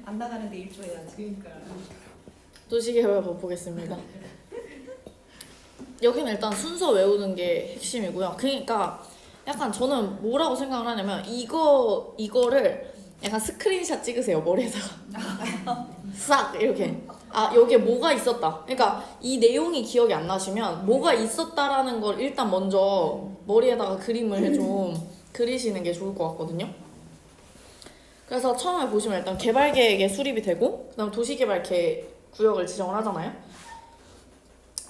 안 나가는데 일조해야지. 그러니까. 도시개발법 보겠습니다. 여기는 일단 순서 외우는 게 핵심이고요. 그러니까 약간 저는 뭐라고 생각을 하냐면 이거를 약간 스크린샷 찍으세요, 머리에다가. 싹 이렇게. 아, 여기에 뭐가 있었다. 그러니까 이 내용이 기억이 안 나시면 뭐가 있었다라는 걸 일단 먼저 머리에다가 그림을 좀 그리시는 게 좋을 것 같거든요. 그래서 처음에 보시면 일단 개발계획에 수립이 되고 그다음 도시개발 구역을 지정을 하잖아요.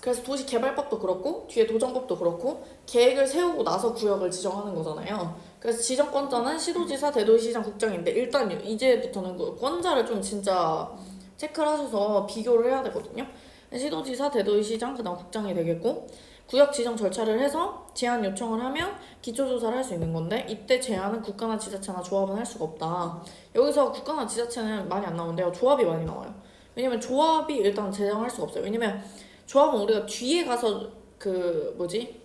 그래서 도시개발법도 그렇고 뒤에 도정법도 그렇고 계획을 세우고 나서 구역을 지정하는 거잖아요. 그래서 지정권자는 시도지사, 대도시장, 국장인데 일단 이제부터는 그 권자를 좀 진짜 체크를 하셔서 비교를 해야 되거든요. 시도지사, 대도시장, 그다음 국장이 되겠고 구역 지정 절차를 해서 제안 요청을 하면 기초조사를 할 수 있는 건데 이때 제안은 국가나 지자체나 조합은 할 수가 없다. 여기서 국가나 지자체는 많이 안 나오는데요. 조합이 많이 나와요. 왜냐면 조합이 일단 제정할 수가 없어요. 왜냐면 조합은 우리가 뒤에 가서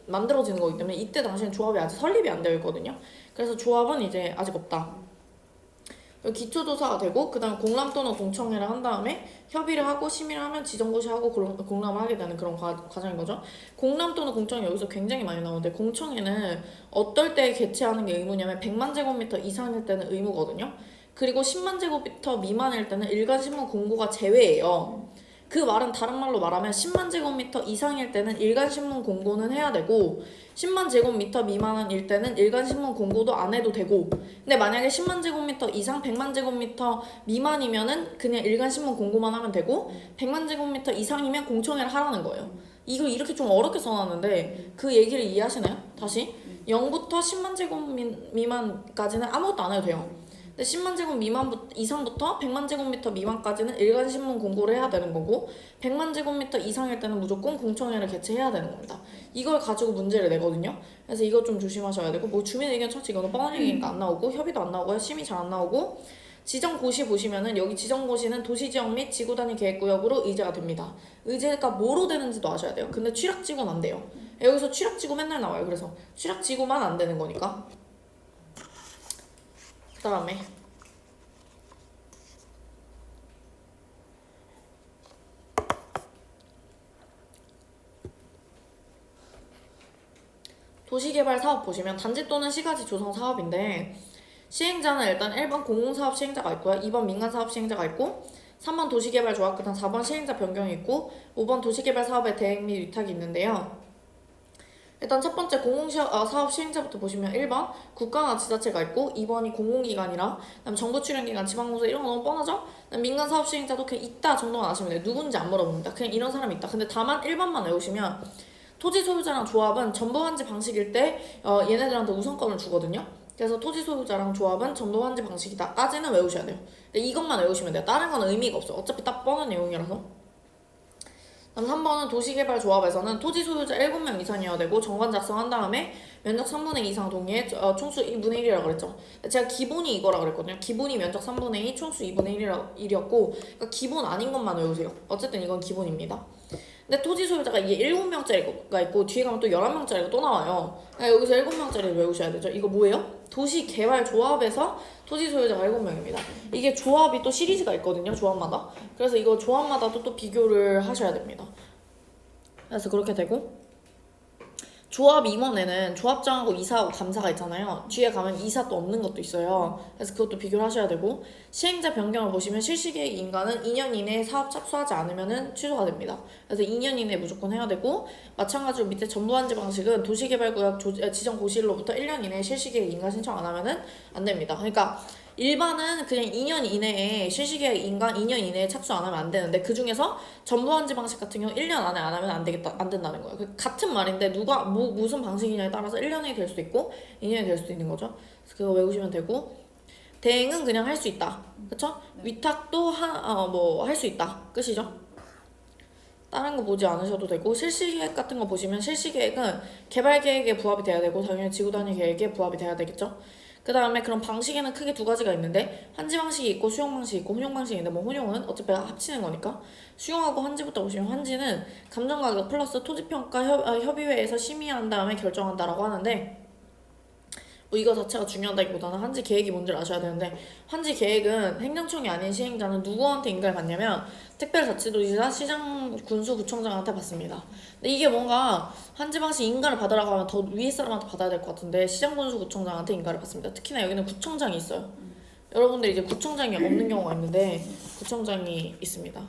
만들어지는 거기 때문에 이때 당시엔 조합이 아직 설립이 안 되어 있거든요. 그래서 조합은 이제 아직 없다. 기초조사가 되고 그 다음 공람 또는 공청회를 한 다음에 협의를 하고 심의를 하면 지정고시하고 공람을 하게 되는 그런 과정인 거죠. 공람 또는 공청회 여기서 굉장히 많이 나오는데 공청회는 어떨 때 개최하는 게 의무냐면 100만 제곱미터 이상일 때는 의무거든요. 그리고 10만 제곱미터 미만일 때는 일간신문 공고가 제외예요. 그 말은 다른 말로 말하면 10만 제곱미터 이상일 때는 일간신문 공고는 해야 되고 10만 제곱미터 미만일 때는 일간신문 공고도 안 해도 되고 근데 만약에 10만 제곱미터 이상 100만 제곱미터 미만이면은 그냥 일간신문 공고만 하면 되고 100만 제곱미터 이상이면 공청회를 하라는 거예요. 이거 이렇게 좀 어렵게 써놨는데 그 얘기를 이해하시나요? 다시 0부터 10만 제곱 미만까지는 아무것도 안 해도 돼요. 10만 제곱 이상부터 100만 제곱미터 미만까지는 일간신문 공고를 해야 되는 거고 100만 제곱미터 이상일 때는 무조건 공청회를 개최해야 되는 겁니다. 이걸 가지고 문제를 내거든요. 그래서 이거 좀 조심하셔야 되고 뭐 주민의견 처치 이거는 뻔한 얘기니까 안 나오고 협의도 안 나오고요. 심의 잘 안 나오고 지정고시 보시면은 여기 지정고시는 도시지역 및 지구단위 계획구역으로 의제가 됩니다. 의제가 뭐로 되는지도 아셔야 돼요. 근데 취락지구는 안 돼요. 여기서 취락지구 맨날 나와요. 그래서 취락지구만 안 되는 거니까. 그 다음에 도시개발 사업 보시면 단지 또는 시가지 조성 사업인데 시행자는 일단 1번 공공사업 시행자가 있고요. 2번 민간사업 시행자가 있고 3번 도시개발 조합, 그다음 4번 시행자 변경이 있고 5번 도시개발 사업의 대행 및 위탁이 있는데요. 일단 첫 번째 공공사업 시행자부터 보시면 1번 국가나 지자체가 있고 2번이 공공기관이라 그다음 정부 출연기관, 지방공사 이런 거 너무 뻔하죠? 민간사업 시행자도 그냥 있다 정도만 아시면 돼요. 누군지 안 물어봅니다. 그냥 이런 사람이 있다. 근데 다만 1번만 외우시면 토지 소유자랑 조합은 전부환지 방식일 때 얘네들한테 우선권을 주거든요. 그래서 토지 소유자랑 조합은 전부환지 방식이다 까지는 외우셔야 돼요. 근데 이것만 외우시면 돼요. 다른 건 의미가 없어요. 어차피 딱 뻔한 내용이라서. 그럼 3번은 도시개발조합에서는 토지 소유자 7명 이상이어야 되고 정관 작성한 다음에 면적 3분의 2 이상 동의에 총수 2분의 1이라고 그랬죠. 제가 기본이 이거라 그랬거든요. 기본이 면적 3분의 2, 총수 2분의 1이었고 그러니까 기본 아닌 것만 외우세요. 어쨌든 이건 기본입니다. 근데 토지 소유자가 이게 7명짜리가 있고 뒤에 가면 또 11명짜리가 또 나와요. 그러니까 여기서 7명짜리를 외우셔야 되죠. 이거 뭐예요? 도시개발조합에서 토지 소유자가 7명입니다. 이게 조합이 또 시리즈가 있거든요. 조합마다. 그래서 이거 조합마다도 또 비교를 하셔야 됩니다. 그래서 그렇게 되고 조합 임원에는 조합장하고 이사하고 감사가 있잖아요. 뒤에 가면 이사 또 없는 것도 있어요. 그래서 그것도 비교를 하셔야 되고 시행자 변경을 보시면 실시계획 인가는 2년 이내에 사업 착수하지 않으면 취소가 됩니다. 그래서 2년 이내에 무조건 해야 되고 마찬가지로 밑에 전부환지 방식은 도시개발구역 지정고시일로부터 1년 이내에 실시계획 인가 신청 안 하면 안 됩니다. 그러니까 일반은 그냥 2년 이내에 실시계획 인가 2년 이내에 착수 안 하면 안 되는데 그 중에서 전부환지 방식 같은 경우 1년 안에 안 하면 안 된다는 거예요. 같은 말인데 누가 무슨 방식이냐에 따라서 1년이 될 수도 있고 2년이 될 수도 있는 거죠. 그래서 그거 외우시면 되고 대행은 그냥 할 수 있다. 그쵸? 위탁도 할 수 있다. 끝이죠? 다른 거 보지 않으셔도 되고 실시계획 같은 거 보시면 실시계획은 개발계획에 부합이 돼야 되고 당연히 지구단위 계획에 부합이 돼야 되겠죠? 그 다음에 그런 방식에는 크게 두 가지가 있는데 환지 방식이 있고 수용 방식이 있고 혼용 방식이 있는데 뭐 혼용은 어차피 합치는 거니까 수용하고 환지부터 보시면 환지는 감정가격 플러스 토지평가 협의회에서 심의한 다음에 결정한다라고 하는데 뭐 이거 자체가 중요하다기보다는 환지 계획이 뭔지를 아셔야 되는데 환지 계획은 행정청이 아닌 시행자는 누구한테 인가를 받냐면 특별자치도지사, 시장, 군수, 구청장한테 받습니다. 근데 이게 뭔가 환지 방식 인가를 받으라고 하면 더 위에 사람한테 받아야 될 것 같은데 시장, 군수, 구청장한테 인가를 받습니다. 특히나 여기는 구청장이 있어요. 여러분들이 이제 구청장이 없는 경우가 있는데 구청장이 있습니다.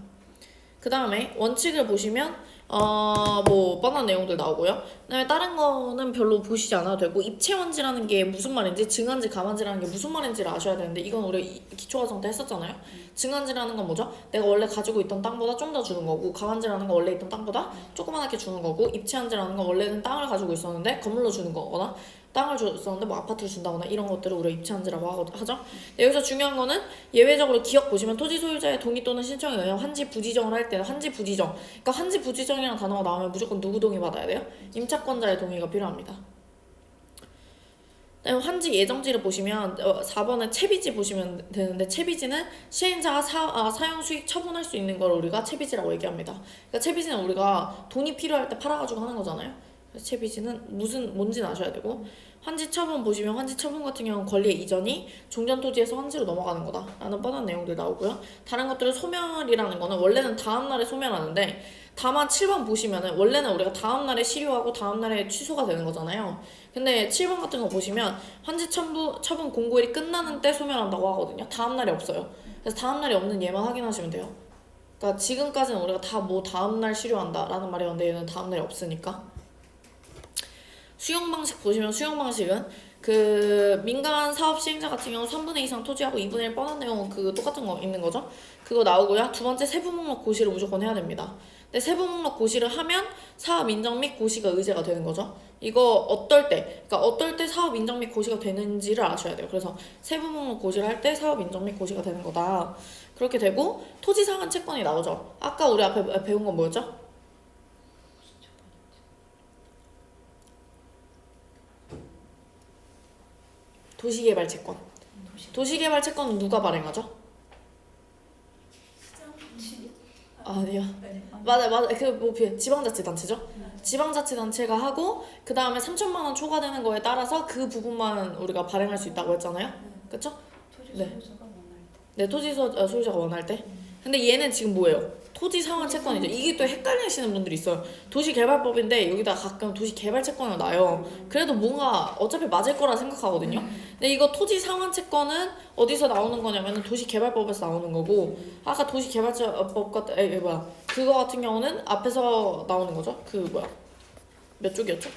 그 다음에 원칙을 보시면 뭐 뻔한 내용들 나오고요. 그다음에 다른 거는 별로 보시지 않아도 되고 입체원지라는 게 무슨 말인지 증한지 감한지라는 게 무슨 말인지를 아셔야 되는데 이건 우리 기초과정 때 했었잖아요. 증한지라는 건 뭐죠? 내가 원래 가지고 있던 땅보다 좀 더 주는 거고 감한지라는 건 원래 있던 땅보다 조그맣게 주는 거고 입체한지라는 건 원래는 땅을 가지고 있었는데 건물로 주는 거거나 땅을 줬었는데 뭐 아파트를 준다거나 이런 것들을 우리가 입체한지라고 하죠. 여기서 중요한 거는 예외적으로 기억 보시면 토지 소유자의 동의 또는 신청에 의한 환지 부지정을 할 때는 환지 부지정, 그러니까 환지 부지정이라는 단어가 나오면 무조건 누구 동의 받아야 돼요? 임차권자의 동의가 필요합니다. 환지 예정지를 보시면 4번에 채비지 보시면 되는데 채비지는 시행자가 사용 수익 처분할 수 있는 걸 우리가 채비지라고 얘기합니다. 그러니까 채비지는 우리가 돈이 필요할 때 팔아가지고 하는 거잖아요. 채비지는 뭔지는 아셔야 되고 환지 처분 보시면 환지 처분 같은 경우는 권리의 이전이 종전 토지에서 환지로 넘어가는 거다 라는 뻔한 내용들 나오고요. 다른 것들은 소멸이라는 거는 원래는 다음날에 소멸하는데 다만 7번 보시면은 원래는 우리가 다음날에 실효하고 다음날에 취소가 되는 거잖아요. 근데 7번 같은 거 보시면 환지 처분 공고일이 끝나는 때 소멸한다고 하거든요. 다음날이 없어요. 그래서 다음날이 없는 예만 확인하시면 돼요. 그러니까 지금까지는 우리가 다 뭐 다음날 실효한다 라는 말이었는데 얘는 다음날이 없으니까. 수용 방식 보시면 수용 방식은 그 민간 사업 시행자 같은 경우 3분의 2 이상 토지하고 2분의 1 뻔한 내용은 그 똑같은 거 있는 거죠. 그거 나오고요. 두 번째 세부 목록 고시를 무조건 해야 됩니다. 근데 세부 목록 고시를 하면 사업 인정 및 고시가 의제가 되는 거죠. 이거 어떨 때 사업 인정 및 고시가 되는지를 아셔야 돼요. 그래서 세부 목록 고시를 할 때 사업 인정 및 고시가 되는 거다. 그렇게 되고 토지 상한 채권이 나오죠. 아까 우리 앞에 배운 건 뭐였죠? 도시개발 채권. 도시개발 채권은 누가 발행하죠? 아니요. 맞아. 뭐 지방자치단체죠. 지방자치단체가 하고 그 다음에 3천만 원 초과되는 거에 따라서 그 부분만 우리가 발행할 수 있다고 했잖아요. 그쵸? 네, 토지 소유자가 원할 때. 근데 얘는 지금 뭐예요? 토지 상환 채권이죠. 이게 또 헷갈리시는 분들이 있어요. 도시개발법인데 여기다 가끔 도시개발 채권을 놔요. 그래도 뭔가 어차피 맞을 거라 생각하거든요. 근데 이거 토지 상환 채권은 어디서 나오는 거냐면 도시개발법에서 나오는 거고 아까 도시개발법 그거 같은 경우는 앞에서 나오는 거죠. 몇 쪽이었죠?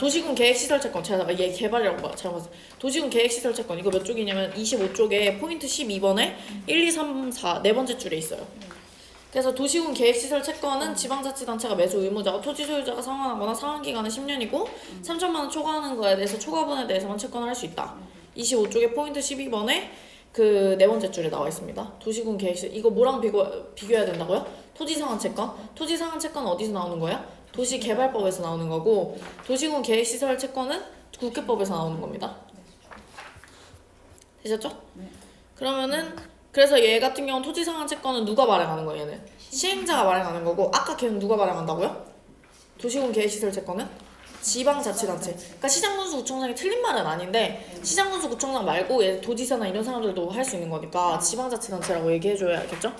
도시군 계획시설 채권. 제가 얘 개발이라고 잘못 봤어요. 도시군 계획시설 채권. 이거 몇 쪽이냐면 25쪽에 포인트 12번에 1, 2, 3, 4 네 번째 줄에 있어요. 그래서 도시군 계획시설 채권은 지방자치단체가 매수 의무자고 토지 소유자가 상환하거나 상환기간은 10년이고 3천만 원 초과하는 거에 대해서 초과분에 대해서만 채권을 할 수 있다. 25쪽에 포인트 12번에 그 네 번째 줄에 나와 있습니다. 도시군 계획시설. 이거 뭐랑 비교해야 된다고요? 토지 상환 채권. 토지 상환 채권은 어디서 나오는 거예요? 도시개발법에서 나오는 거고 도시군 계획시설 채권은 국회법에서 나오는 겁니다. 되셨죠? 네. 그래서 얘 같은 경우는 토지 상환 채권은 누가 발행하는 거예요? 얘는 시행자가 발행하는 거고 아까 걔는 누가 발행한다고요? 도시군 계획시설 채권은 지방자치단체. 그러니까 시장군수 구청장이 틀린 말은 아닌데 시장군수 구청장 말고 얘 도지사나 이런 사람들도 할 수 있는 거니까 지방자치단체라고 얘기해줘야 알겠죠?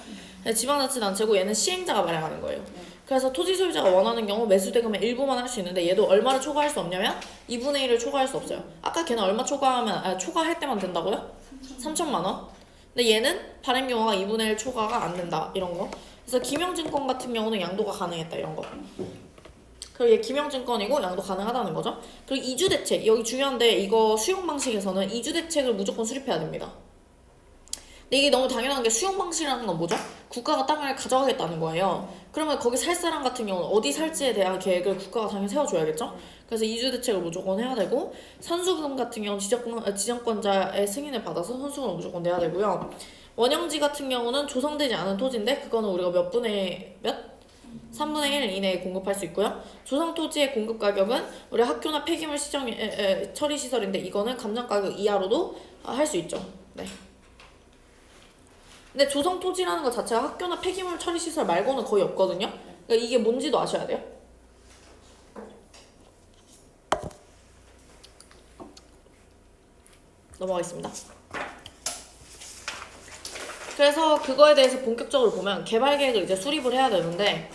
지방자치단체고 얘는 시행자가 발행하는 거예요. 그래서 토지 소유자가 원하는 경우 매수대금의 일부만 할 수 있는데 얘도 얼마를 초과할 수 없냐면 2분의 1을 초과할 수 없어요. 아까 걔는 얼마 초과할 때만 된다고요? 3천만 원. 근데 얘는 발행 경우가 2분의 1 초과가 안 된다 이런 거. 그래서 김영증권 같은 경우는 양도가 가능했다 이런 거. 그리고 얘 김영증권이고 양도 가능하다는 거죠. 그리고 이주대책 여기 중요한데 이거 수용 방식에서는 이주대책을 무조건 수립해야 됩니다. 근데 이게 너무 당연한 게 수용 방식이라는 건 뭐죠? 국가가 땅을 가져가겠다는 거예요. 그러면 거기 살 사람 같은 경우는 어디 살지에 대한 계획을 국가가 당연히 세워줘야겠죠? 그래서 이주대책을 무조건 해야 되고 선수금 같은 경우는 지정권자의 승인을 받아서 선수금을 무조건 내야 되고요. 원형지 같은 경우는 조성되지 않은 토지인데 그거는 우리가 몇 분의 몇? 3분의 1 이내에 공급할 수 있고요. 조성토지의 공급 가격은 우리 학교나 폐기물 처리 시설인데 이거는 감정 가격 이하로도 할 수 있죠. 네. 근데 조성토지라는 것 자체가 학교나 폐기물 처리 시설 말고는 거의 없거든요. 그러니까 이게 뭔지도 아셔야 돼요. 넘어가겠습니다. 그래서 그거에 대해서 본격적으로 보면 개발계획을 이제 수립을 해야 되는데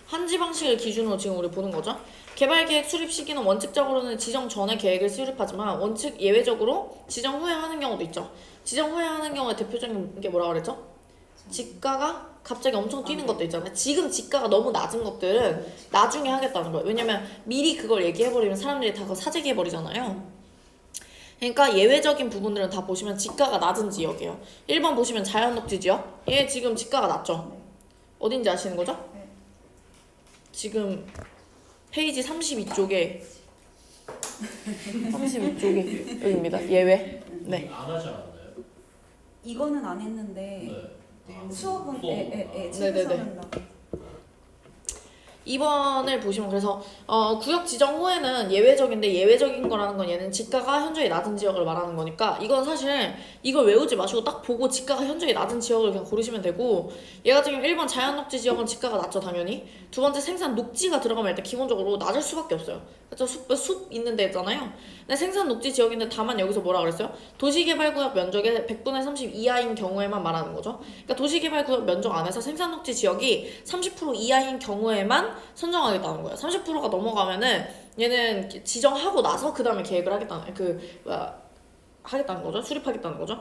한지 방식을 기준으로 지금 우리 보는 거죠. 개발계획 수립 시기는 원칙적으로는 지정 전에 계획을 수립하지만 원칙 예외적으로 지정 후에 하는 경우도 있죠. 지정 후에 하는 경우에 대표적인 게 뭐라고 그랬죠? 지가가 갑자기 엄청 뛰는 것도 있잖아요. 지금 지가가 너무 낮은 것들은 나중에 하겠다는 거예요. 왜냐면 미리 그걸 얘기해버리면 사람들이 다 그거 사재기해버리잖아요. 그러니까 예외적인 부분들은 다 보시면 지가가 낮은 지역이에요. 1번 보시면 자연녹지 지역. 얘 지금 지가가 낮죠? 어딘지 아시는 거죠? 지금 페이지 32쪽에 32쪽에 여기입니다. 예외. 네. 안 하지 않았나요? 이거는 안 했는데 수업은 네네네. 2번을 보시면 그래서 구역 지정 후에는 예외적인데 예외적인 거라는 건 얘는 지가가 현저히 낮은 지역을 말하는 거니까 이건 사실 이걸 외우지 마시고 딱 보고 지가가 현저히 낮은 지역을 그냥 고르시면 되고 얘 같은 경우 1번 자연녹지 지역은 지가가 낮죠 당연히. 두 번째 생산 녹지가 들어가면 일단 기본적으로 낮을 수밖에 없어요. 그렇죠? 숲 있는 데 있잖아요. 근데 생산 녹지 지역인데 다만 여기서 뭐라 그랬어요? 도시개발구역 면적의 100분의 30 이하인 경우에만 말하는 거죠. 그러니까 도시개발구역 면적 안에서 생산 녹지 지역이 30% 이하인 경우에만 선정하겠다는 거예요. 30%가 넘어가면은 얘는 지정하고 나서 그 다음에 계획을 하겠다는 하겠다는 거죠. 수립하겠다는 거죠.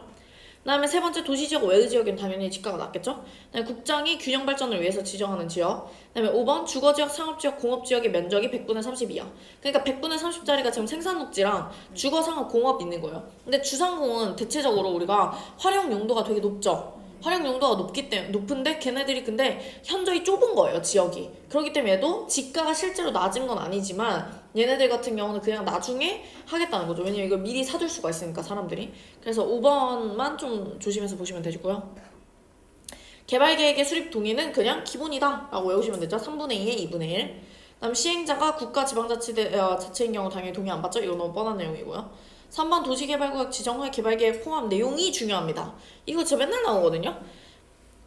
그 다음에 세 번째 도시지역 외의지역은 당연히 지가가 낮겠죠. 그다음에 국장이 균형 발전을 위해서 지정하는 지역. 그 다음에 5번 주거지역, 상업지역, 공업지역의 면적이 100분의 30 이하. 그러니까 100분의 30짜리가 지금 생산녹지랑 주거, 상업, 공업 있는 거예요. 근데 주상공은 대체적으로 우리가 활용 용도가 되게 높죠. 활용 용도가 높은데 걔네들이 근데 현저히 좁은 거예요 지역이. 그렇기 때문에 얘도 지가가 실제로 낮은 건 아니지만 얘네들 같은 경우는 그냥 나중에 하겠다는 거죠. 왜냐면 이걸 미리 사둘 수가 있으니까 사람들이. 그래서 5번만 좀 조심해서 보시면 되고요. 개발계획의 수립 동의는 그냥 기본이다 라고 외우시면 되죠. 3분의 2에 2분의 1. 그다음 시행자가 국가 지방자치인 경우 당연히 동의 안 받죠. 이거 너무 뻔한 내용이고요. 3번 도시개발구역 지정 후에 개발계획 포함 내용이 중요합니다. 이거 진짜 맨날 나오거든요.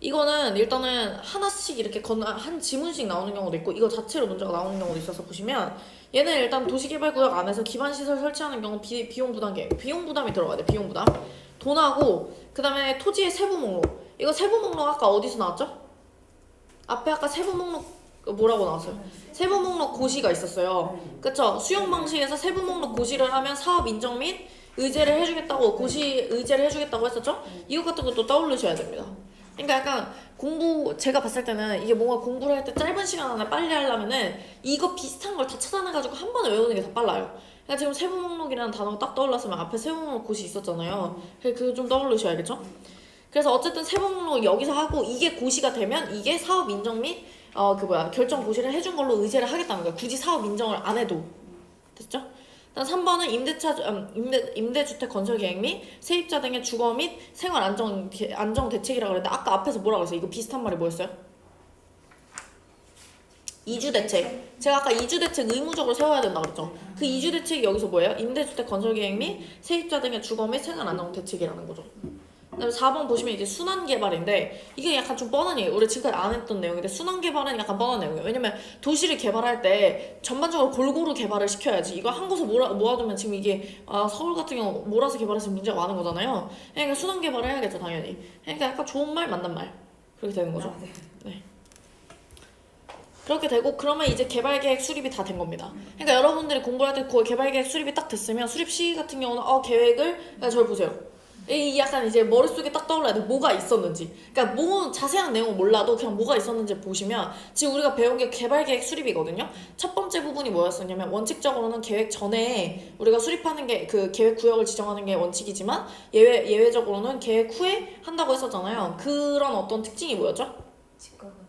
이거는 일단은 하나씩 이렇게 한 지문씩 나오는 경우도 있고 이거 자체로 문제가 나오는 경우도 있어서 보시면 얘는 일단 도시개발구역 안에서 기반시설 설치하는 경우 비용 부담 계획, 비용 부담이 들어가야 돼. 비용 부담. 돈하고 그 다음에 토지의 세부 목록. 이거 세부 목록 아까 어디서 나왔죠? 앞에 아까 세부 목록 뭐라고 나왔어요? 세부 목록 고시가 있었어요. 그쵸? 수용 방식에서 세부 목록 고시를 하면 사업 인정 및 의제를 해주겠다고 고시 의제를 해주겠다고 했었죠? 이것 같은 것도 떠올리셔야 됩니다. 그러니까 약간 제가 봤을 때는 이게 뭔가 공부를 할 때 짧은 시간 안에 빨리 하려면은 이거 비슷한 걸 다 찾아내가지고 한 번에 외우는 게 더 빨라요. 그러니까 지금 세부 목록이라는 단어가 딱 떠올랐으면 앞에 세부 목록 고시 있었잖아요. 그거 좀 떠올리셔야겠죠? 그래서 어쨌든 세부 목록 여기서 하고 이게 고시가 되면 이게 사업 인정 및 결정 고시를 해준 걸로 의제를 하겠다는 거예요. 굳이 사업 인정을 안 해도. 됐죠? 일단 3번은 임대주택 건설 계획 및 세입자 등의 주거 및 생활 안정 대책이라고 그랬는데 아까 앞에서 뭐라고 했어요? 이거 비슷한 말이 뭐였어요? 이주 대책. 제가 아까 이주 대책 의무적으로 세워야 된다고 그랬죠? 그 이주 대책이 여기서 뭐예요? 임대주택 건설 계획 및 세입자 등의 주거 및 생활 안정 대책이라는 거죠. 그다음에 4번 보시면 이제 순환개발인데 이게 약간 좀 뻔한 얘기예요. 우리 지금까지 안 했던 내용인데 순환개발은 약간 뻔한 내용이에요. 왜냐면 도시를 개발할 때 전반적으로 골고루 개발을 시켜야지. 이거 한 곳에 모아두면 지금 이게 서울 같은 경우 몰아서 개발해서 문제가 많은 거잖아요. 그러니까 순환개발을 해야겠죠 당연히. 그러니까 약간 좋은 말 맞는 말 그렇게 되는 거죠. 네. 그렇게 되고 그러면 이제 개발계획 수립이 다 된 겁니다. 그러니까 여러분들이 공부할 때 그 개발계획 수립이 딱 됐으면 수립 시기 같은 경우는 계획을 그러니까 저를 보세요. 이 약간 이제 머릿속에 딱 떠올라야 돼. 뭐가 있었는지. 그러니까 뭐 자세한 내용은 몰라도 그냥 뭐가 있었는지 보시면 지금 우리가 배운 게 개발계획 수립이거든요. 첫 번째 부분이 뭐였었냐면 원칙적으로는 계획 전에 우리가 수립하는 게 그 계획 구역을 지정하는 게 원칙이지만 예외적으로는 계획 후에 한다고 했었잖아요. 그런 어떤 특징이 뭐였죠?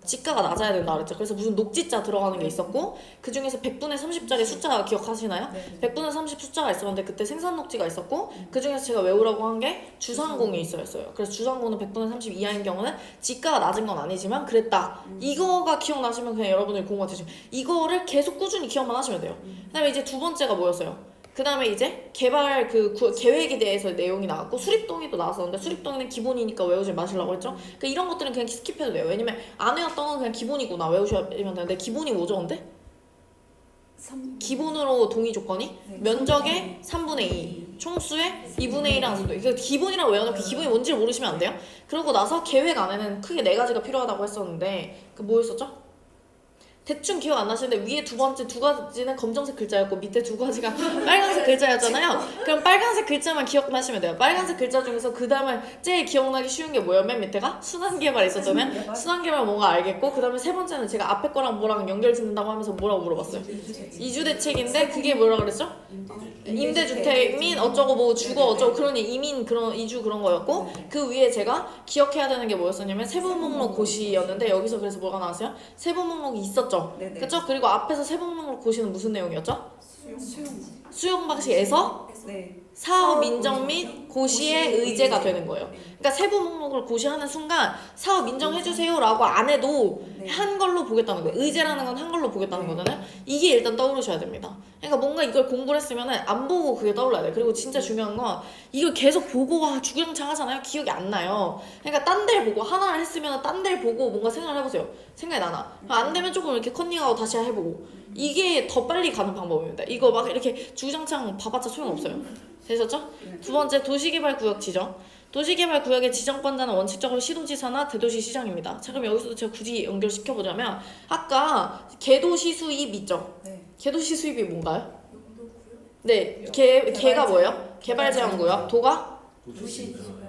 지가가 낮아야 된다 그랬죠. 그래서 무슨 녹지자 들어가는 게 있었고 그 중에서 100분의 30짜리 숫자 기억하시나요? 100분의 30 숫자가 있었는데 그때 생산 녹지가 있었고 그 중에서 제가 외우라고 한 게 주상공이 있어요. 그래서 주상공은 100분의 30 이하인 경우는 지가가 낮은 건 아니지만 그랬다. 이거가 기억나시면 그냥 여러분들이 공부가 되시면 이거를 계속 꾸준히 기억만 하시면 돼요. 그 다음에 이제 두 번째가 뭐였어요? 그 다음에 이제 개발 계획에 대해서 내용이 나왔고 수립동의도 나왔었는데 수립동의는 기본이니까 외우지 마시려고 했죠. 그러니까 이런 것들은 그냥 스킵해도 돼요. 왜냐면 안 외웠던 건 그냥 기본이구나 외우시면 되는데 기본이 뭐죠 근데? 기본으로 동의 조건이 면적의 3분의 2 총수의 2분의 1이라는 정도. 이거 기본이라고 외워놓고 기본이 뭔지를 모르시면 안 돼요. 그러고 나서 계획 안에는 크게 4가지가 필요하다고 했었는데 그 뭐였었죠? 대충 기억 안 나시는데 위에 두 번째 2가지는 검정색 글자였고 밑에 2가지가 빨간색 글자였잖아요. 그럼 빨간색 글자만 기억나시면 돼요. 빨간색 글자 중에서 그 다음에 제일 기억나기 쉬운 게 뭐예요? 맨 밑에가 순환개발 있었잖아요. 순환개발 뭔가 알겠고 그 다음에 세 번째는 제가 앞에 거랑 뭐랑 연결 짓는다고 하면서 뭐라고 물어봤어요? 이주대책인데 그게 뭐라 그랬죠? 임대주택 및 어쩌고 뭐 주거 어쩌고 그러니 이민 그런 이주 그런 거였고 그 위에 제가 기억해야 되는 게 뭐였었냐면 세부목록 고시였는데 여기서 그래서 뭐가 나왔어요? 세부목록이 있었죠. 네네. 그쵸? 그리고 앞에서 세부목록 고시는 무슨 내용이었죠? 수용. 수용 방식에서 네. 사업 인정 및 고시의 의제가 되는 거예요. 그러니까 세부 목록을 고시하는 순간 사업 인정해주세요라고 안 해도 네. 한 걸로 보겠다는 거예요. 의제라는 건 한 걸로 보겠다는 거잖아요. 이게 일단 떠오르셔야 됩니다. 그러니까 뭔가 이걸 공부를 했으면 안 보고 그게 떠올라야 돼요. 그리고 진짜 중요한 건 이걸 계속 보고 와 주구장창 하잖아요. 기억이 안 나요. 그러니까 딴 데를 보고 하나를 했으면 딴 데를 보고 뭔가 생각을 해보세요. 생각이 나나. 안 되면 조금 이렇게 컨닝하고 다시 해보고. 이게 더 빨리 가는 방법입니다. 이거 막 이렇게 주구장창 봐봤자 소용없어요. 되셨죠? 두 번째 도시개발구역 지정. 도시개발구역의 지정권자는 원칙적으로 시도지사나 대도시시장입니다. 자 그럼 여기서도 제가 굳이 연결시켜보자면 아까 개도시 수입 있죠? 네. 개도시 수입이 뭔가요? 네, 개가 뭐예요? 개발제한구역. 도가?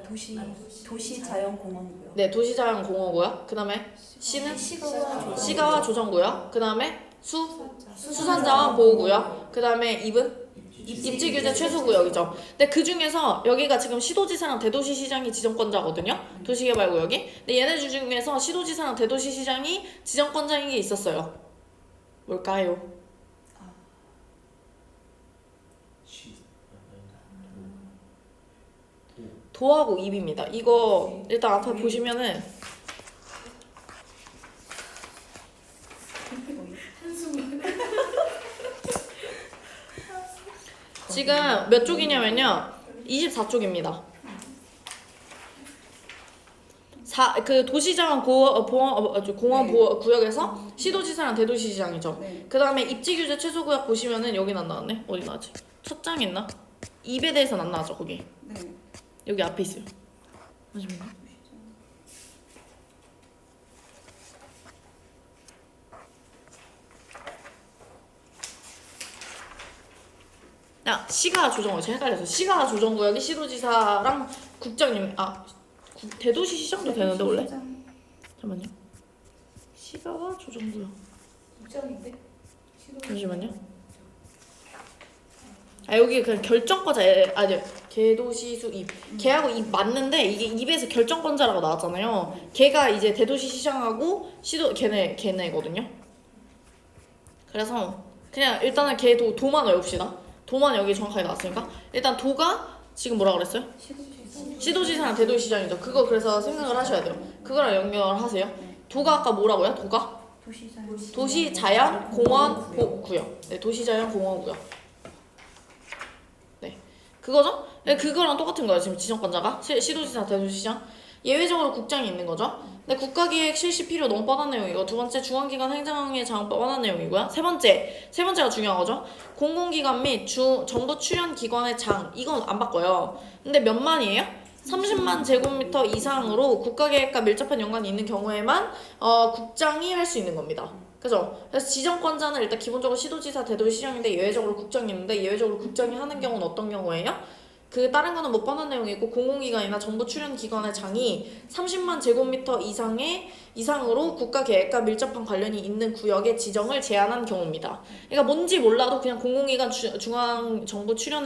도시자연공원구역. 네, 도시자연공원구역. 그 다음에 시는? 시가와 시가와 조정구역. 그 다음에 수산자원 보호구역. 그 다음에 입은? 입지규제 최소구역이죠. 근데 그 중에서 여기가 지금 시도지사랑 대도시시장이 지정권자거든요. 도시개발구역이. 근데 얘네 중에서 시도지사랑 대도시시장이 지정권자인 게 있었어요. 뭘까요? 도하고 입입니다. 이거 일단 앞에 보시면은 지금 몇 쪽이냐면요 24쪽입니다. 그 도시자원 공원 구역에서 시도지사랑 대도시시장이죠. 네. 그 다음에 입지규제 최소구역 보시면은 여긴 안 나왔네. 어디 나왔지? 첫 장 있나? 입에 대해서는 안 나왔죠 거기. 네. 여기 앞에 있어요. 잠시만요. 시가 조정구역 제가 헷갈려서 시가 조정구역이 시도지사랑 국장님 대도시시장도 되는데 원래? 잠깐만요. 시가와 조정구역 국장인데? 잠시만요. 여기 그냥 결정권자 아니 개도시수 입 걔하고 입 맞는데 이게 입에서 결정권자라고 나왔잖아요. 걔가 이제 대도시시장하고 걔네거든요. 그래서 그냥 일단은 걔도 도만 외웁시다. 도만 여기 정확하게 나왔으니까 일단 도가 지금 뭐라 그랬어요? 시도지사랑 대도시시장이죠. 그거 그래서 생각을 하셔야 돼요. 그거랑 연결하세요. 도가 아까 뭐라고요? 도가? 도시자연공원구역. 네, 도시자연공원구역. 네, 그거죠? 네, 그거랑 똑같은 거예요. 지금 지정권자가 시도지사, 대도시시장. 예외적으로 국장이 있는 거죠. 근데 국가기획 실시 필요 너무 뻔한 내용이고 두 번째 중앙기관 행정의 장 뻔한 내용이고요. 세 번째가 중요한 거죠. 공공기관 및 정부 출연 기관의 장 이건 안 바꿔요. 근데 몇만이에요? 30만 제곱미터 이상으로 국가계획과 밀접한 연관이 있는 경우에만 국장이 할 수 있는 겁니다. 그죠? 그래서 지정권자는 일단 기본적으로 시도지사, 대도시시장인데 예외적으로 국장이 있는데 예외적으로 국장이 하는 경우는 어떤 경우예요? 그 다른 거는 뭐 뻔한 내용이고 공공기관이나 정부 출연 기관의 장이 30만 제곱미터 이상으로 국가계획과 밀접한 관련이 있는 구역의 지정을 제한한 경우입니다. 그러니까 뭔지 몰라도 그냥 공공기관 중앙 정부 출연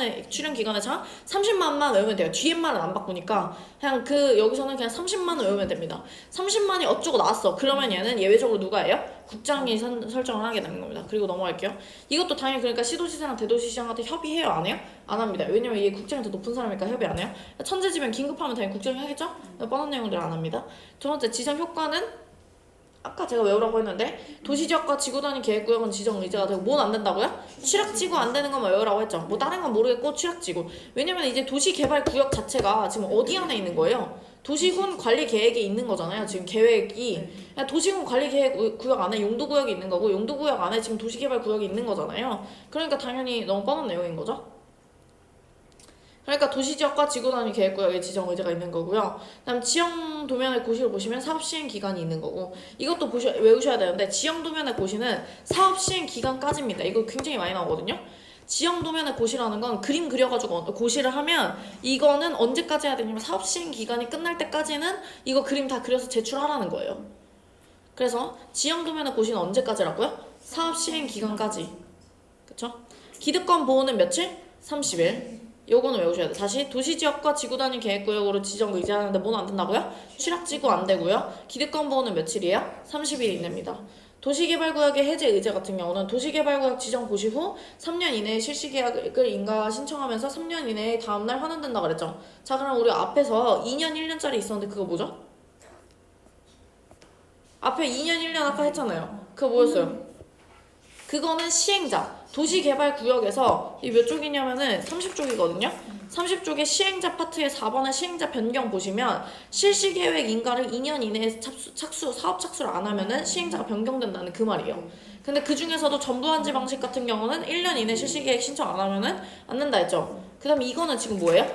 기관의 장 30만만 외우면 돼요. 뒤에 말은 안 바꾸니까 그냥 여기서는 그냥 30만을 외우면 됩니다. 30만이 어쩌고 나왔어. 그러면 얘는 예외적으로 누가 해요? 국장이 설정을 하게 되는 겁니다. 그리고 넘어갈게요. 이것도 당연히 그러니까 시도지사랑 대도시시장한테 협의해요? 안 해요? 안 합니다. 왜냐면 얘 국장이 더 높은 사람이니까 협의 안 해요. 천재지변 긴급하면 당연히 국장이 하겠죠? 뻔한 내용들 안 합니다. 두 번째 지정 효과는 아까 제가 외우라고 했는데 도시지역과 지구단위 계획구역은 지정 의제가 되고 뭐는 안 된다고요? 취락지구 안 되는 것만 외우라고 했죠. 뭐 다른 건 모르겠고 취락지구. 왜냐면 이제 도시개발구역 자체가 지금 어디 안에 있는 거예요? 도시군 관리 계획에 있는 거잖아요. 지금 계획이 도시군 관리 계획 구역 안에 용도구역이 있는 거고 용도구역 안에 지금 도시개발구역이 있는 거잖아요. 그러니까 당연히 너무 뻔한 내용인 거죠. 그러니까 도시지역과 지구단위 계획구역의 지정 의제가 있는 거고요. 그다음 지형 도면의 고시를 보시면 사업 시행 기간이 있는 거고 이것도 외우셔야 되는데 지형 도면의 고시는 사업 시행 기간까지입니다. 이거 굉장히 많이 나오거든요. 지형 도면의 고시라는 건 그림 그려가지고 고시를 하면 이거는 언제까지 해야 되냐면 사업 시행 기간이 끝날 때까지는 이거 그림 다 그려서 제출하라는 거예요. 그래서 지형 도면의 고시는 언제까지라고요? 사업 시행 기간까지. 그쵸? 기득권 보호는 며칠? 30일. 요거는 외우셔야 돼. 다시 도시지역과 지구단위 계획구역으로 지정 의제하는데 뭐는 안 된다고요? 취락지구 안 되고요. 기득권 보호는 며칠이에요? 30일 이내입니다. 도시개발구역의 해제 의제 같은 경우는 도시개발구역 지정 고시 후 3년 이내에 실시계약을 인가 신청하면서 3년 이내에 다음날 환원된다 그랬죠. 자 그럼 우리 앞에서 2년 1년짜리 있었는데 그거 뭐죠? 앞에 2년 1년 아까 했잖아요. 그거 뭐였어요? 그거는 시행자. 도시개발구역에서 이 몇 쪽이냐면은 30쪽이거든요. 30쪽의 시행자 파트의 4번의 시행자 변경 보시면 실시계획 인가를 2년 이내에 사업 착수를 안 하면은 시행자가 변경된다는 그 말이에요. 근데 그 중에서도 전부한지 방식 같은 경우는 1년 이내 실시계획 신청 안 하면은 안 된다 했죠. 그 다음 이거는 지금 뭐예요?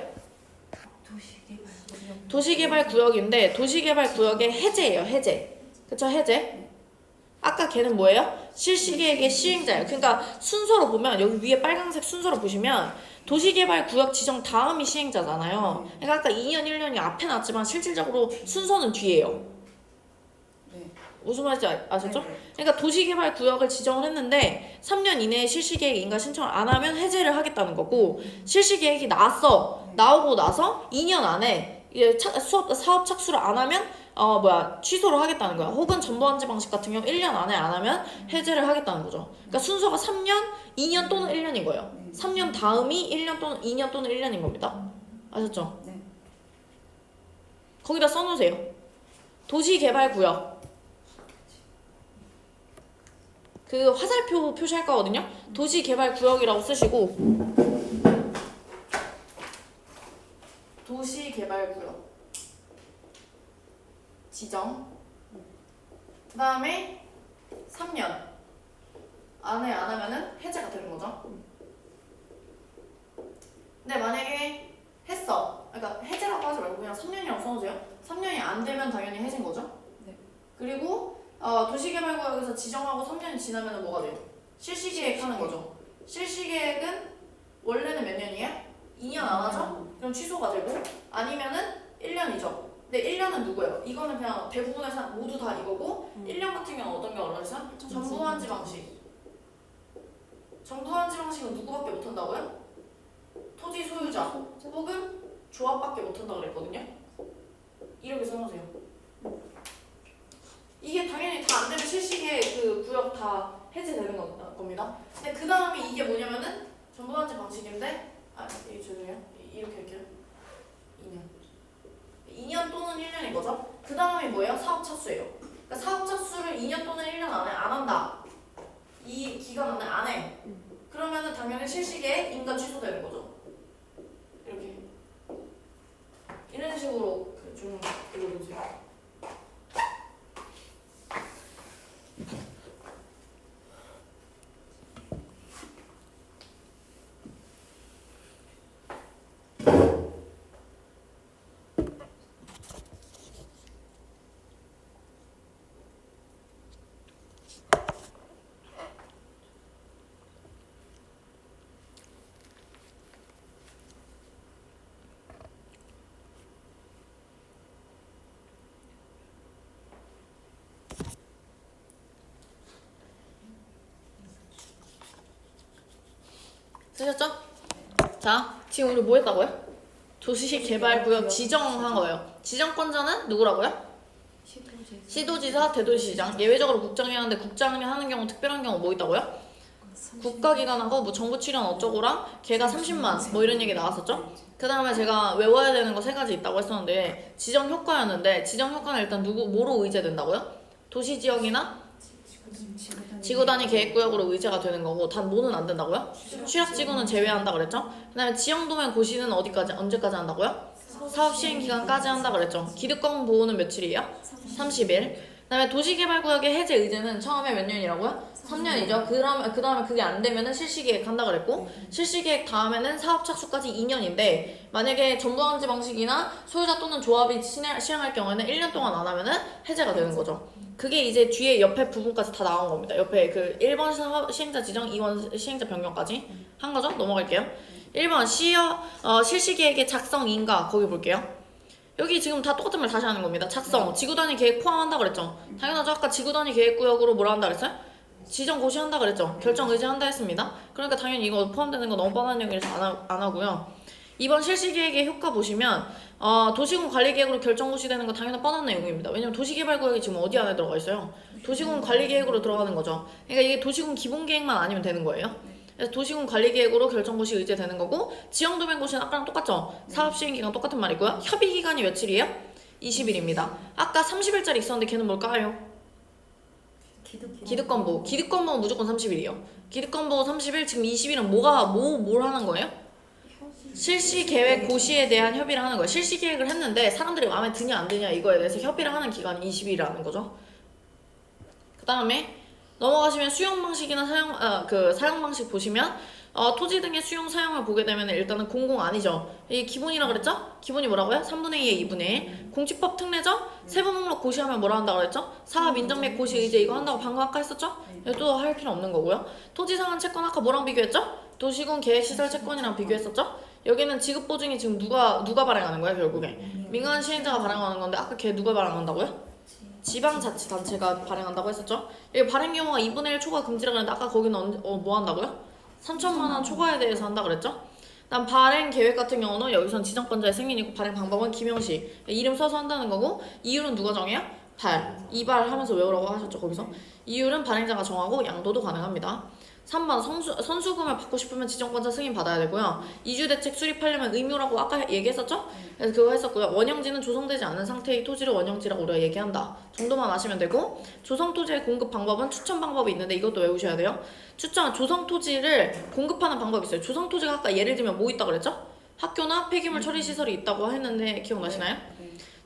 도시개발구역인데 도시개발구역의 해제예요. 해제. 그쵸? 해제. 아까 걔는 뭐예요? 실시계획의 시행자예요. 그러니까 순서로 보면 여기 위에 빨간색 순서로 보시면 도시개발구역 지정 다음이 시행자잖아요. 그러니까 아까 2년 1년이 앞에 났지만 실질적으로 순서는 뒤에요. 네. 무슨 말인지 아셨죠? 네. 그러니까 도시개발구역을 지정을 했는데 3년 이내에 실시계획 인가 신청을 안 하면 해제를 하겠다는 거고 실시계획이 나오고 나서 2년 안에 사업 착수를 안 하면 취소를 하겠다는 거야. 혹은 전부한지 방식 같은 경우 1년 안에 안 하면 해제를 하겠다는 거죠. 그러니까 순서가 3년, 2년 또는 1년인 거예요. 3년 다음이 1년 또는 2년 또는 1년인 겁니다. 아셨죠? 네. 거기다 써놓으세요. 도시개발구역. 그 화살표 표시할 거거든요. 도시개발구역이라고 쓰시고 도시개발구역 지정. 그 다음에 3년 안에 안 하면은 해제가 되는 거죠. 근데 만약에 했어. 그러니까 해제라고 하지 말고 그냥 3년이라고 써놓으세요. 3년이 안 되면 당연히 해제인 거죠. 네. 그리고 도시개발구역에서 지정하고 3년이 지나면은 뭐가 돼요? 실시계획 하는 거죠. 실시계획은 원래는 몇 년이에요? 2년 안 하죠? 그럼 취소가 되고 아니면은 1년이죠. 근데 1년은 누구예요? 이거는 그냥 대부분의 사람 모두 다 이거고 1년 같은 경우는 어떤 게 어려워요? 전부한지 방식. 전부한지 방식은 누구밖에 못한다고요? 토지 소유자 혹은 조합밖에 못한다 그랬거든요. 이렇게 써놓으세요. 이게 당연히 다 안 되면 실시계 그 구역 다 해제되는 겁니다. 근데 그 다음에 이게 뭐냐면은 전부한지 방식인데 이게 죄송해요. 이렇게 할게요. 2년 또는 1년인 거죠. 그 다음이 뭐예요? 사업 착수예요. 그러니까 사업 착수를 2년 또는 1년 안에 안 한다. 이 기간 안에 안 해. 그러면은 당연히 실시계획 인가 취소되는 거죠. 이렇게 이런 식으로 좀 읽어보세요. 쓰셨죠? 자, 지금 우리 뭐 했다고요? 도시개발구역 지정한 거예요. 지정권자는 누구라고요? 시도지사, 대도시장. 예외적으로 국장이 하는데 국장이 하는 경우 특별한 경우 뭐 있다고요? 국가기관하고 뭐 정부 출연 어쩌고랑 걔가 30만 뭐 이런 얘기 나왔었죠? 그 다음에 제가 외워야 되는 거 3가지 있다고 했었는데 지정 효과였는데 지정 효과는 일단 뭐로 의제된다고요? 도시지역이나 지구단위 계획구역으로 의제가 되는 거고 단 뭐는 안 된다고요? 취약지구는 제외한다 그랬죠? 그 다음에 지형도면 고시는 언제까지 한다고요? 사업 시행 기간까지 한다 그랬죠? 기득권 보호는 며칠이에요? 30일. 그다음에 도시개발구역의 해제 의제는 처음에 몇 년이라고요? 3년이죠. 그다음에 그게 안 되면은 실시계획 한다 그랬고 실시계획 다음에는 사업 착수까지 2년인데 만약에 전부항지 방식이나 소유자 또는 조합이 실행할 경우에는 1년 동안 안 하면은 해제가 되는 거죠. 그게 이제 뒤에 옆에 부분까지 다 나온 겁니다. 옆에 그 1번 시행자 지정, 2번 시행자 변경까지 한 거죠. 넘어갈게요. 1번 실시계획의 작성인가 거기 볼게요. 여기 지금 다 똑같은 말 다시 하는 겁니다. 작성, 지구단위 계획 포함한다 그랬죠. 당연하죠. 아까 지구단위 계획구역으로 뭐라 한다 그랬어요? 지정 고시한다 그랬죠. 결정 의제한다 했습니다. 그러니까 당연히 이거 포함되는 거 너무 뻔한 얘기라서 안 하고요. 2번 실시계획의 효과 보시면 도시군 관리계획으로 결정 고시되는 거 당연히 뻔한 내용입니다. 왜냐면 도시개발구역이 지금 어디 안에 들어가 있어요? 도시군 관리계획으로 들어가는 거죠. 그러니까 이게 도시군 기본계획만 아니면 되는 거예요. 그래서 도시군 관리계획으로 결정고시 의제되는 거고 지형도면고시는 아까랑 똑같죠? 사업시행기간 똑같은 말이고요. 협의기간이 며칠이에요? 20일입니다. 아까 30일짜리 있었는데 걔는 뭘까요? 기득권보. 기득권보는 무조건 30일이에요. 기득권보 30일, 지금 20일은 뭘 하는 거예요? 실시계획 고시에 대한 협의를 하는 거예요. 실시계획을 했는데 사람들이 마음에 드냐 안 드냐 이거에 대해서 협의를 하는 기간이 20일이라는 거죠. 그 다음에 넘어가시면 수용 방식이나 사용 방식 보시면 토지 등의 수용 사용을 보게 되면 일단은 공공 아니죠. 이게 기본이라 그랬죠? 기본이 뭐라고요? 3분의 2에 2분의 1. 공지법 특례죠? 세부 목록 고시하면 뭐라 한다고 그랬죠? 사업 인정 및 고시 의제 이거 한다고 방금 아까 했었죠? 이것도 할 필요 없는 거고요. 토지 상한 채권 아까 뭐랑 비교했죠? 도시군 계획시설 채권이랑 비교했었죠? 여기는 지급 보증이 지금 누가 발행하는 거야 결국에? 민간 시행자가 발행하는 건데 아까 걔 누가 발행한다고요? 지방자치단체가 발행한다고 했었죠? 여기 발행 경우가 2분의 1 초과 금지라 그랬는데 아까 거기는 뭐 한다고요? 3천만 원 초과에 대해서 한다 그랬죠? 다음 발행 계획 같은 경우는 여기선 지정권자의 승인이고 발행 방법은 김영시 이름 써서 한다는 거고 이율은 누가 정해요? 이발하면서 외우라고 하셨죠 거기서? 이율은 발행자가 정하고 양도도 가능합니다. 3번 선수금을 받고 싶으면 지정권자 승인 받아야 되고요. 이주대책 수립하려면 의무라고 아까 얘기했었죠? 그래서 그거 했었고요. 원형지는 조성되지 않은 상태의 토지를 원형지라고 우리가 얘기한다 정도만 아시면 되고 조성토지의 공급 방법은 추천 방법이 있는데 이것도 외우셔야 돼요. 조성토지를 공급하는 방법이 있어요. 조성토지가 아까 예를 들면 뭐 있다고 그랬죠? 학교나 폐기물 처리시설이 있다고 했는데 기억나시나요?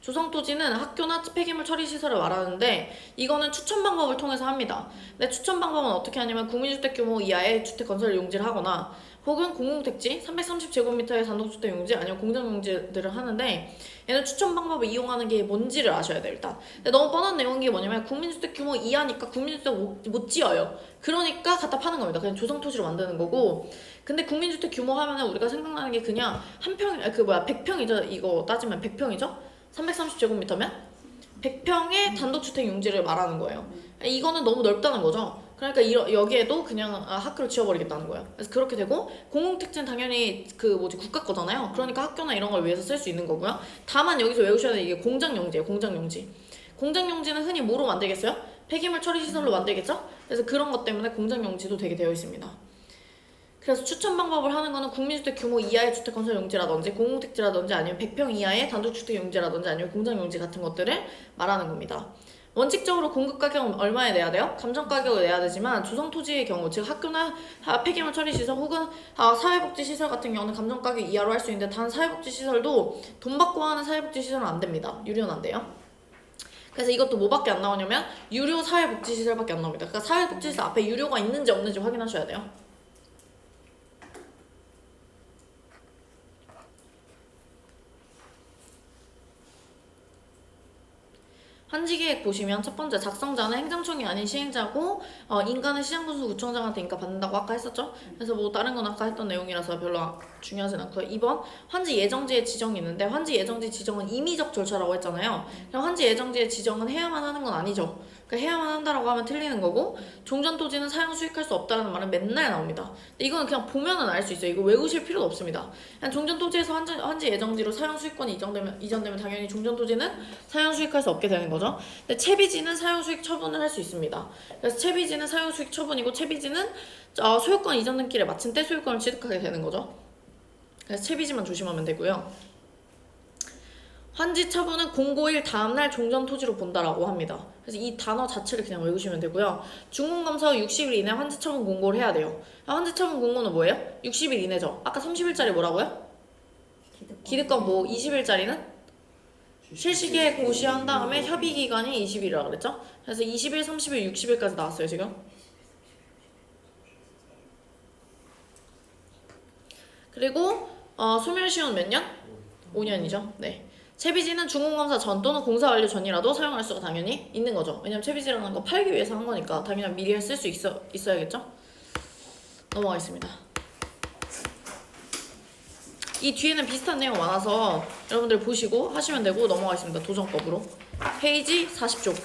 조성토지는 학교나 폐기물 처리시설을 말하는데 이거는 추천 방법을 통해서 합니다. 근데 추천 방법은 어떻게 하냐면 국민주택 규모 이하의 주택 건설 용지를 하거나 혹은 공공택지 330제곱미터의 단독주택 용지 아니면 공정용지들을 하는데 얘는 추천 방법을 이용하는 게 뭔지를 아셔야 돼요 일단. 근데 너무 뻔한 내용인 게 뭐냐면 국민주택 규모 이하니까 국민주택 못 지어요. 그러니까 갖다 파는 겁니다. 그냥 조성토지로 만드는 거고. 근데 국민주택 규모 하면은 우리가 생각나는 게 그냥 100평이죠. 이거 따지면 100평이죠. 330제곱미터면 100평의 단독주택 용지를 말하는 거예요. 이거는 너무 넓다는 거죠. 그러니까 여기에도 그냥 학교를 지어버리겠다는 거예요. 그래서 그렇게 되고 공공택지는 당연히 국가 거잖아요. 그러니까 학교나 이런 걸 위해서 쓸 수 있는 거고요. 다만 여기서 외우셔야 될 이게 공장용지예요. 공장용지. 공장용지는 흔히 뭐로 만들겠어요? 폐기물 처리시설로 만들겠죠? 그래서 그런 것 때문에 공장용지도 되게 되어 있습니다. 그래서 추천 방법을 하는 거는 국민주택 규모 이하의 주택 건설 용지라든지 공공택지라든지 아니면 100평 이하의 단독주택 용지라든지 아니면 공장 용지 같은 것들을 말하는 겁니다. 원칙적으로 공급 가격은 얼마에 내야 돼요? 감정 가격을 내야 되지만 조성 토지의 경우 즉 학교나 폐기물 처리 시설 혹은 사회복지 시설 같은 경우는 감정 가격 이하로 할 수 있는데 단 사회복지 시설도 돈 받고 하는 사회복지 시설은 안 됩니다. 유료는 안 돼요. 그래서 이것도 뭐밖에 안 나오냐면 유료 사회복지 시설밖에 안 나옵니다. 그러니까 사회복지 시설 앞에 유료가 있는지 없는지 확인하셔야 돼요. 한지계획 보시면 첫 번째 작성자는 행정청이 아닌 시행자고 인간은 시장군수 구청장한테 인가 받는다고 아까 했었죠? 그래서 뭐 다른 건 아까 했던 내용이라서 별로 중요하진 않고요. 2번 환지 예정지의 지정이 있는데 환지 예정지 지정은 임의적 절차라고 했잖아요. 그럼 환지 예정지의 지정은 해야만 하는 건 아니죠. 그러니까 해야만 한다라고 하면 틀리는 거고 종전토지는 사용 수익할 수 없다는 말은 맨날 나옵니다. 근데 이거는 그냥 보면은 알 수 있어요. 이거 외우실 필요도 없습니다. 그냥 종전토지에서 환지 예정지로 사용 수익권이 이전되면 당연히 종전토지는 사용 수익할 수 없게 되는 거죠. 근데 채비지는 사용수익 처분을 할 수 있습니다. 그래서 채비지는 사용수익 처분이고 채비지는 소유권 이전 등기를 마친 때 소유권을 취득하게 되는 거죠. 그래서 채비지만 조심하면 되고요. 환지 처분은 공고일 다음날 종전토지로 본다라고 합니다. 그래서 이 단어 자체를 그냥 외우시면 되고요. 중공검사 후 60일 이내 환지 처분 공고를 해야 돼요. 환지 처분 공고는 뭐예요? 60일 이내죠. 아까 30일짜리 뭐라고요? 기득권 뭐 20일짜리는? 실시계획 고시한 다음에 협의 기간이 20일이라 그랬죠? 그래서 20일, 30일, 60일까지 나왔어요 지금. 그리고 소멸시효는 몇 년? 5년이죠. 네. 채비지는 준공검사 전 또는 공사 완료 전이라도 사용할 수가 당연히 있는 거죠. 왜냐면 채비지라는 거 팔기 위해서 한 거니까 당연히 미리 쓸 수 있어야겠죠? 넘어가겠습니다. 이 뒤에는 비슷한 내용 많아서 여러분들 보시고 하시면 되고 넘어가겠습니다. 도전법으로. 페이지 40쪽.